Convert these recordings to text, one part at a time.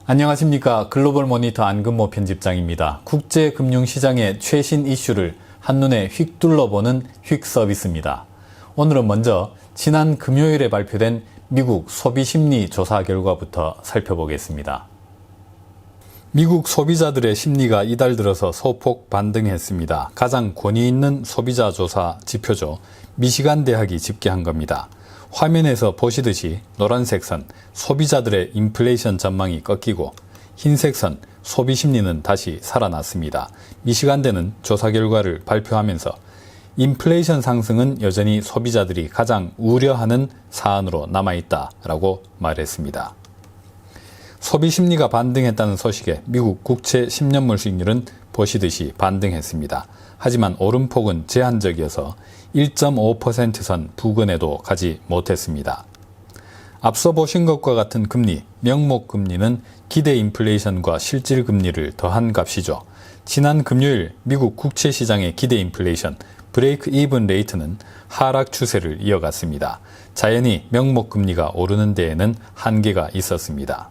안녕하십니까. 글로벌 모니터 안근모 편집장입니다. 국제금융시장의 최신 이슈를 한눈에 휙 둘러보는 휙 서비스입니다. 오늘은 먼저 지난 금요일에 발표된 미국 소비심리 조사 결과부터 살펴보겠습니다. 미국 소비자들의 심리가 이달 들어서 소폭 반등했습니다. 가장 권위 있는 소비자 조사 지표죠. 미시간 대학이 집계한 겁니다. 화면에서 보시듯이 노란색 선 소비자들의 인플레이션 전망이 꺾이고 흰색 선 소비 심리는 다시 살아났습니다. 미시간대는 조사 결과를 발표하면서 인플레이션 상승은 여전히 소비자들이 가장 우려하는 사안으로 남아있다라고 말했습니다. 소비 심리가 반등했다는 소식에 미국 국채 10년물 수익률은 보시듯이 반등했습니다. 하지만 오름폭은 제한적이어서 1.5% 선 부근에도 가지 못했습니다. 앞서 보신 것과 같은 금리, 명목 금리는 기대 인플레이션과 실질 금리를 더한 값이죠. 지난 금요일 미국 국채 시장의 기대 인플레이션, 브레이크 이븐 레이트는 하락 추세를 이어갔습니다. 자연히 명목 금리가 오르는 데에는 한계가 있었습니다.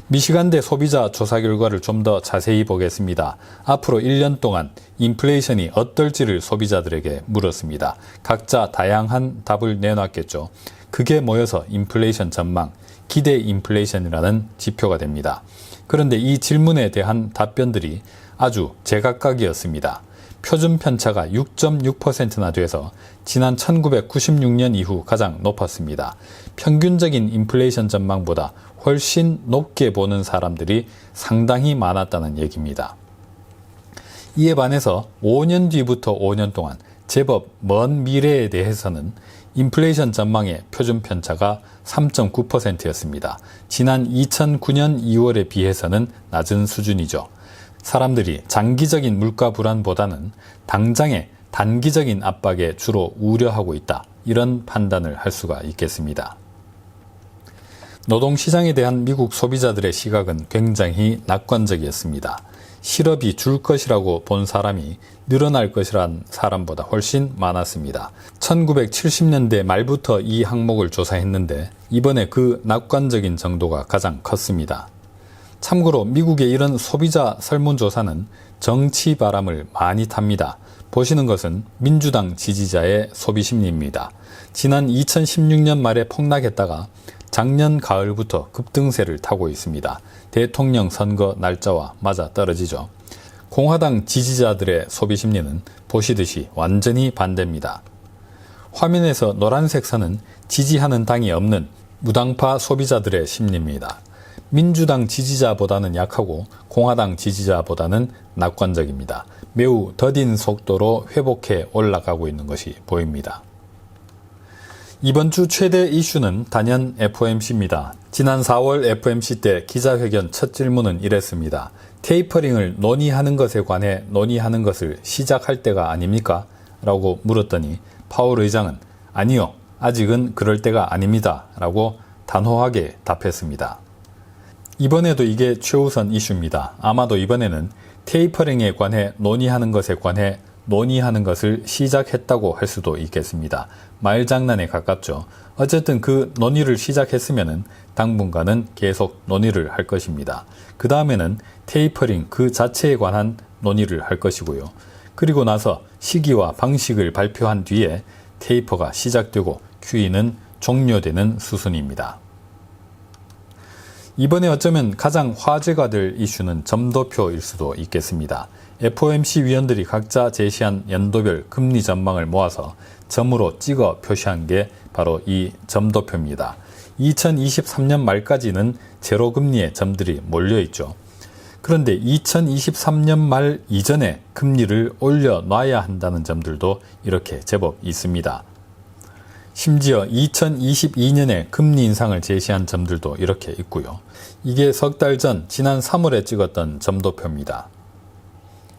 미시간대 소비자 조사 결과를 좀 더 자세히 보겠습니다. 앞으로 1년 동안 인플레이션이 어떨지를 소비자들에게 물었습니다. 각자 다양한 답을 내놨겠죠. 그게 모여서 인플레이션 전망, 기대 인플레이션이라는 지표가 됩니다. 그런데 이 질문에 대한 답변들이 아주 제각각이었습니다. 표준 편차가 6.6%나 돼서 지난 1996년 이후 가장 높았습니다. 평균적인 인플레이션 전망보다 훨씬 높게 보는 사람들이 상당히 많았다는 얘기입니다. 이에 반해서 5년 뒤부터 5년 동안 제법 먼 미래에 대해서는 인플레이션 전망의 표준 편차가 3.9%였습니다. 지난 2009년 2월에 비해서는 낮은 수준이죠. 사람들이 장기적인 물가 불안보다는 당장의 단기적인 압박에 주로 우려하고 있다. 이런 판단을 할 수가 있겠습니다. 노동시장에 대한 미국 소비자들의 시각은 굉장히 낙관적이었습니다. 실업이 줄 것이라고 본 사람이 늘어날 것이란 사람보다 훨씬 많았습니다. 1970년대 말부터 이 항목을 조사했는데 이번에 그 낙관적인 정도가 가장 컸습니다. 참고로 미국의 이런 소비자 설문조사는 정치 바람을 많이 탑니다. 보시는 것은 민주당 지지자의 소비심리입니다. 지난 2016년 말에 폭락했다가 작년 가을부터 급등세를 타고 있습니다. 대통령 선거 날짜와 맞아 떨어지죠. 공화당 지지자들의 소비심리는 보시듯이 완전히 반대입니다. 화면에서 노란색 선은 지지하는 당이 없는 무당파 소비자들의 심리입니다. 민주당 지지자보다는 약하고 공화당 지지자보다는 낙관적입니다. 매우 더딘 속도로 회복해 올라가고 있는 것이 보입니다. 이번 주 최대 이슈는 단연 FOMC입니다. 지난 4월 FOMC 때 기자회견 첫 질문은 이랬습니다. 테이퍼링을 논의하는 것에 관해 논의하는 것을 시작할 때가 아닙니까? 라고 물었더니 파월 의장은 아니요, 아직은 그럴 때가 아닙니다. 라고 단호하게 답했습니다. 이번에도 이게 최우선 이슈입니다. 아마도 이번에는 테이퍼링에 관해 논의하는 것에 관해 논의하는 것을 시작했다고 할 수도 있겠습니다. 말장난에 가깝죠. 어쨌든 그 논의를 시작했으면 당분간은 계속 논의를 할 것입니다. 그 다음에는 테이퍼링 그 자체에 관한 논의를 할 것이고요. 그리고 나서 시기와 방식을 발표한 뒤에 테이퍼가 시작되고 QE는 종료되는 수순입니다. 이번에 어쩌면 가장 화제가 될 이슈는 점도표일 수도 있겠습니다. FOMC 위원들이 각자 제시한 연도별 금리 전망을 모아서 점으로 찍어 표시한 게 바로 이 점도표입니다. 2023년 말까지는 제로금리의 점들이 몰려있죠. 그런데 2023년 말 이전에 금리를 올려놔야 한다는 점들도 이렇게 제법 있습니다. 심지어 2022년에 금리 인상을 제시한 점들도 이렇게 있고요. 이게 석 달 전 지난 3월에 찍었던 점도표입니다.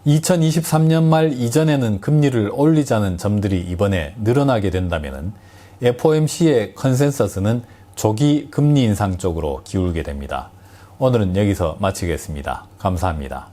2023년 말 이전에는 금리를 올리자는 점들이 이번에 늘어나게 된다면 FOMC의 컨센서스는 조기 금리 인상 쪽으로 기울게 됩니다. 오늘은 여기서 마치겠습니다. 감사합니다.